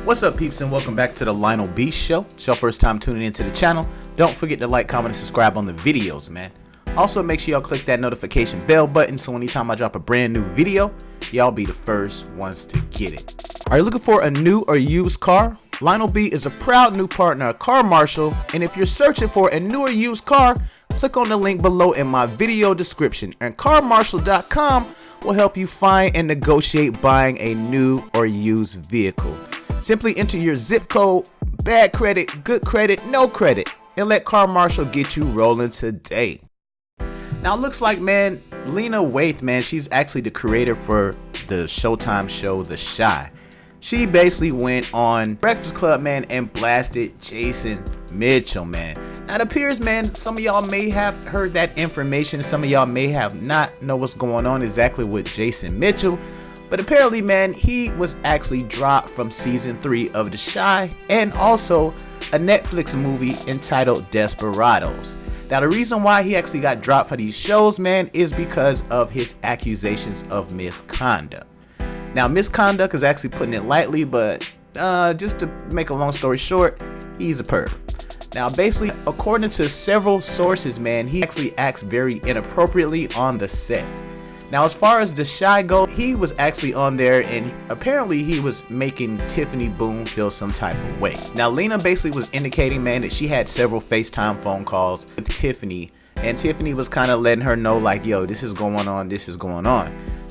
What's up, peeps, and welcome back to the Lionel B Show. It's your first time tuning into the channel. Don't forget to like, comment, and subscribe on the videos, man. Also, make sure y'all click that notification bell button so anytime I drop a brand new video, y'all be the first ones to get it. Are you looking for a new or used car? Lionel B is a proud new partner of Car Marshal, and if you're searching for a new or used car, click on the link below in my video description, and carmarshal.com will help you find and negotiate buying a new or used vehicle. Simply enter your zip code, bad credit, good credit, no credit, and let Car Marshal get you rolling today. Now it looks like, man, Lena Waithe, man, she's actually the creator for the Showtime show The Chi. She basically went on Breakfast Club, man, and blasted Jason Mitchell, man. Now it appears, man, some of y'all may have heard that information. Some of y'all may have not know what's going on exactly with Jason Mitchell. But apparently, man, he was actually dropped from season 3 of The Chi and also a Netflix movie entitled Desperados. Now, the reason why he actually got dropped for these shows, man, is because of his accusations of misconduct. Now, misconduct is actually putting it lightly, but just to make a long story short, he's a perv. Now, basically, according to several sources, man, he actually acts very inappropriately on the set. Now, as far as The Chi goes, he was actually on there and apparently he was making Tiffany Boone feel some type of way. Now, Lena basically was indicating, man, that she had several FaceTime phone calls with Tiffany, and Tiffany was kind of letting her know like, yo, this is going on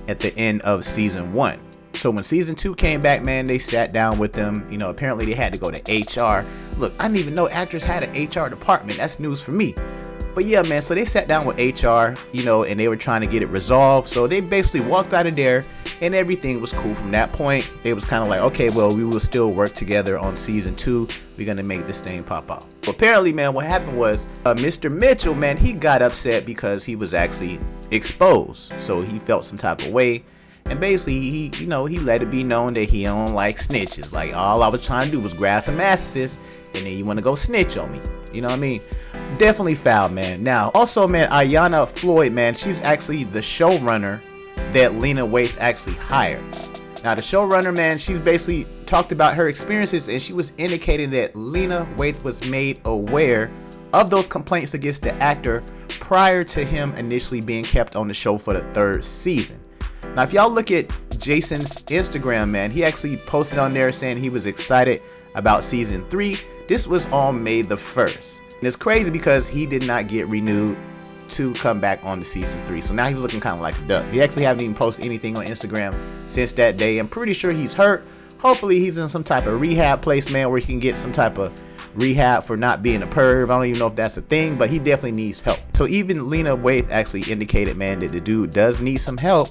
at the end of season 1. So when season 2 came back, man, they sat down with them. You know, apparently they had to go to HR. Look, I didn't even know actors had an HR department. That's news for me. But yeah, man, so they sat down with HR, you know, and they were trying to get it resolved. So they basically walked out of there and everything was cool from that point. They was kind of like, okay, well, we will still work together on season 2. We're going to make this thing pop out. But apparently, man, what happened was Mr. Mitchell, man, he got upset because he was actually exposed. So he felt some type of way. And basically, he let it be known that he don't like snitches. Like, all I was trying to do was grab some asses, and then you want to go snitch on me. You know what I mean? Definitely foul, man. Now, also, man, Ayanna Floyd, man, she's actually the showrunner that Lena Waithe actually hired. Now, the showrunner, man, she's basically talked about her experiences, and she was indicating that Lena Waithe was made aware of those complaints against the actor prior to him initially being kept on the show for the 3rd season. Now, if y'all look at Jason's Instagram, man, he actually posted on there saying he was excited about season 3. This was on May the 1st. And it's crazy because he did not get renewed to come back on the season 3. So now he's looking kind of like a duck. He actually haven't even posted anything on Instagram since that day. I'm pretty sure he's hurt. Hopefully he's in some type of rehab place, man, where he can get some type of rehab for not being a perv. I don't even know if that's a thing, but he definitely needs help. So even Lena Waithe actually indicated, man, that the dude does need some help.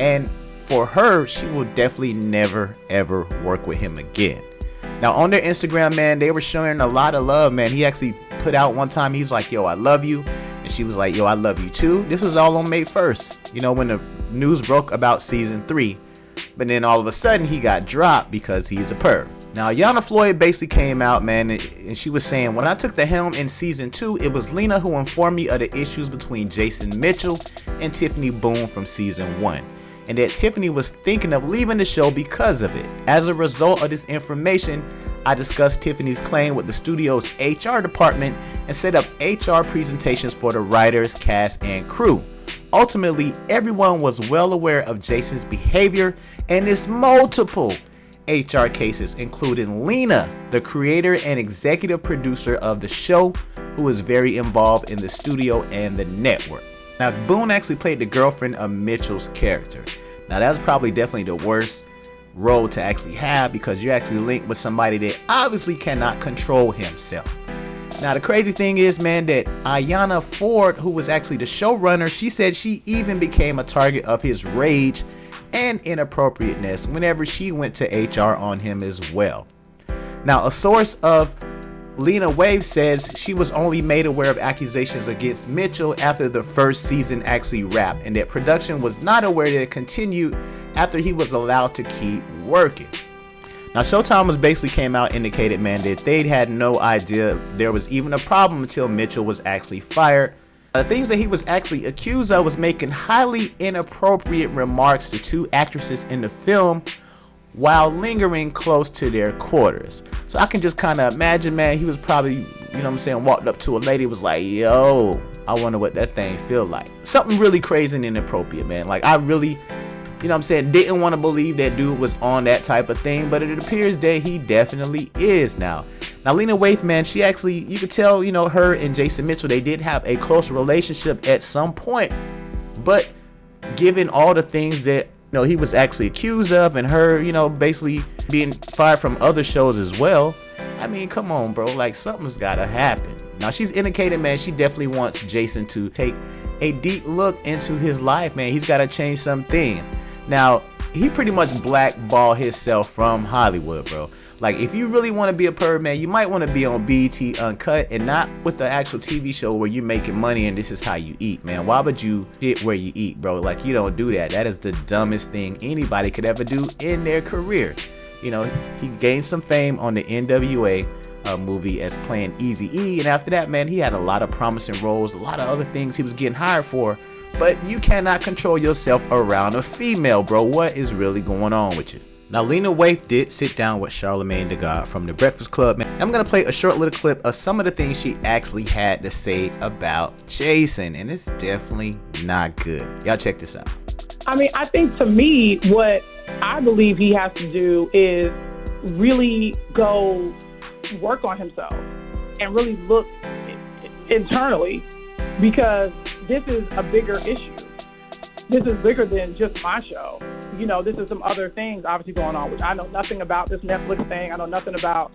And for her, she will definitely never, ever work with him again. Now, on their Instagram, man, they were showing a lot of love, man. He actually put out one time, he's like, yo, I love you. And she was like, yo, I love you too. This was all on May 1st, you know, when the news broke about season 3. But then all of a sudden, he got dropped because he's a perv. Now, Ayanna Floyd basically came out, man, and she was saying, when I took the helm in season 2, it was Lena who informed me of the issues between Jason Mitchell and Tiffany Boone from season 1. And that Tiffany was thinking of leaving the show because of it. As a result of this information, I discussed Tiffany's claim with the studio's HR department and set up HR presentations for the writers, cast, and crew. Ultimately, everyone was well aware of Jason's behavior and his multiple HR cases, including Lena, the creator and executive producer of the show, who was very involved in the studio and the network. Now, Boone actually played the girlfriend of Mitchell's character. Now, that's probably definitely the worst role to actually have because you're actually linked with somebody that obviously cannot control himself. Now, the crazy thing is, man, that Ayanna Ford, who was actually the showrunner, she said she even became a target of his rage and inappropriateness whenever she went to HR on him as well. Now, a source of Lena Waithe says she was only made aware of accusations against Mitchell after the 1st season actually wrapped, and that production was not aware that it continued after he was allowed to keep working. Now, Showtime was basically came out indicated, man, that they had no idea there was even a problem until Mitchell was actually fired. The things that he was actually accused of was making highly inappropriate remarks to 2 actresses in the film while lingering close to their quarters. So I can just kind of imagine, man, he was probably, you know what I'm saying, walked up to a lady, was like, yo, I wonder what that thing feel like. Something really crazy and inappropriate, man. Like, I really, you know what I'm saying, didn't want to believe that dude was on that type of thing, but it appears that he definitely is now. Now, Lena Waithe, man, she actually, you could tell, you know, her and Jason Mitchell, they did have a close relationship at some point, but given all the things that, you know, he was actually accused of, and her, you know, basically being fired from other shows as well, I mean, come on, bro, like, something's gotta happen. Now, she's indicated, man, she definitely wants Jason to take a deep look into his life, man. He's gotta change some things. Now, he pretty much blackballed himself from Hollywood, bro. Like, if you really want to be a perv, man, you might want to be on BET Uncut and not with the actual TV show where you're making money and this is how you eat, man. Why would you get where you eat, bro? Like, you don't do that. That is the dumbest thing anybody could ever do in their career. You know, he gained some fame on the NWA movie as playing Eazy-E, and after that, man, he had a lot of promising roles, a lot of other things he was getting hired for. But you cannot control yourself around a female, bro. What is really going on with you? Now, Lena Waithe did sit down with Charlamagne tha God from The Breakfast Club, man. I'm going to play a short little clip of some of the things she actually had to say about Jason, and it's definitely not good. Y'all check this out. I mean, I think to me, what I believe he has to do is really go work on himself and really look internally, because this is a bigger issue. This is bigger than just my show. You know, this is some other things obviously going on, which I know nothing about this Netflix thing. I know nothing about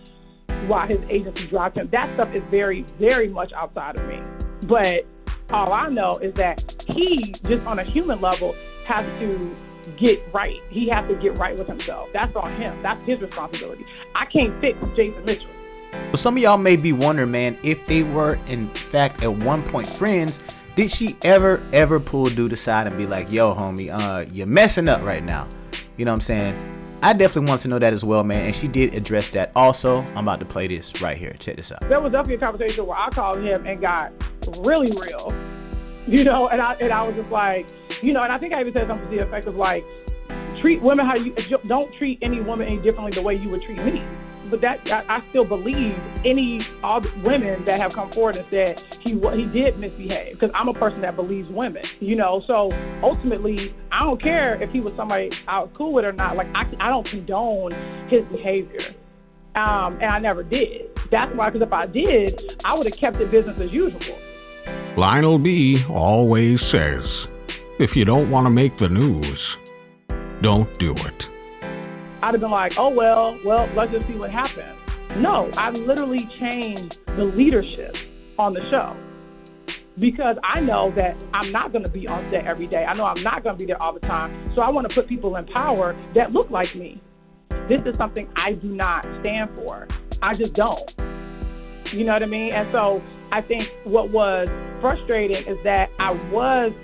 why his agency dropped him. That stuff is very, very much outside of me. But all I know is that he, just on a human level, has to get right. He has to get right with himself. That's on him. That's his responsibility. I can't fix Jason Mitchell. Some of y'all may be wondering, man, if they were in fact at one point friends, did she ever pull dude aside and be like, yo, homie, you're messing up right now? You know what I'm saying? I definitely want to know that as well, man. And she did address that also. I'm about to play this right here. Check this out. There was definitely a conversation where I called him and got really real, you know, and I was just like, you know, and I think I even said something to the effect of like, treat women how you, don't treat any woman any differently the way you would treat me. But that I still believe all the women that have come forward and said he did misbehave, because I'm a person that believes women, you know. So ultimately, I don't care if he was somebody I was cool with or not. Like, I don't condone his behavior, and I never did. That's why, because if I did, I would have kept it business as usual. Lionel B always says, if you don't want to make the news, don't do it. I'd have been like, oh, well, let's just see what happens. No, I literally changed the leadership on the show, because I know that I'm not going to be on set every day. I know I'm not going to be there all the time. So I want to put people in power that look like me. This is something I do not stand for. I just don't. You know what I mean? And so I think what was frustrating is that I wasn't,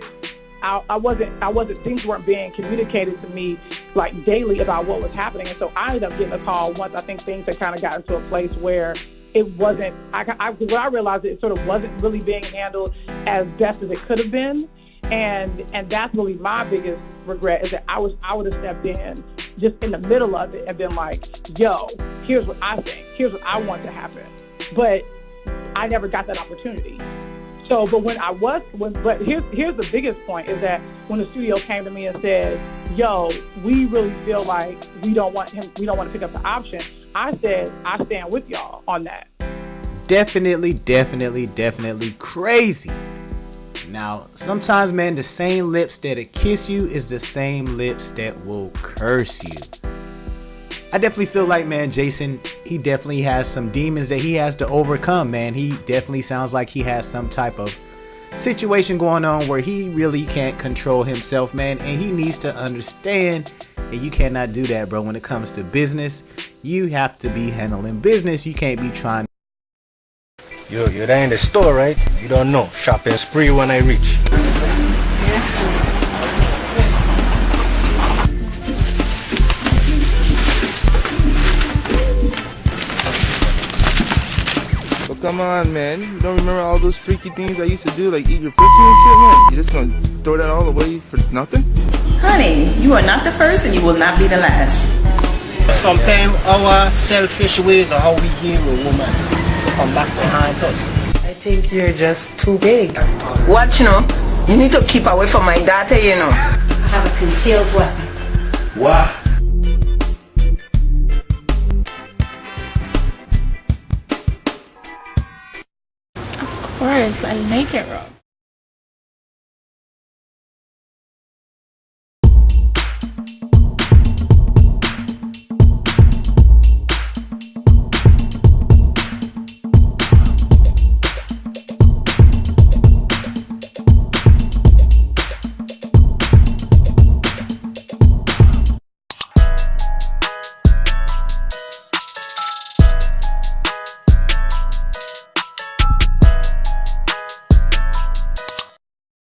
things weren't being communicated to me like daily about what was happening. And so I ended up getting a call once I think things had kind of gotten to a place where it wasn't, what I realized, it sort of wasn't really being handled as best as it could have been. And that's really my biggest regret, is that I would have stepped in just in the middle of it and been like, yo, here's what I think, here's what I want to happen. But I never got that opportunity. So, but but here's the biggest point, is that when the studio came to me and said, yo, we really feel like we don't want to pick up the option, I said, I stand with y'all on that. Definitely crazy. Now, sometimes, man, the same lips that'll kiss you is the same lips that will curse you. I definitely feel like, man, Jason, he definitely has some demons that he has to overcome, man. He definitely sounds like he has some type of situation going on where he really can't control himself, man. And he needs to understand that you cannot do that, bro. When it comes to business, you have to be handling business. You can't be trying. You're there in the store, right? You don't know. Shopping spree when I reach. Come on, man. You don't remember all those freaky things I used to do, like eat your pussy and shit, man? You just gonna throw that all away for nothing? Honey, you are not the first and you will not be the last. sometimes our selfish ways or how we deal with women come back to haunt us. I think you're just too big. Watch, you need to keep away from my daughter, I have a concealed weapon. What? Of course, I'll make it, Rob.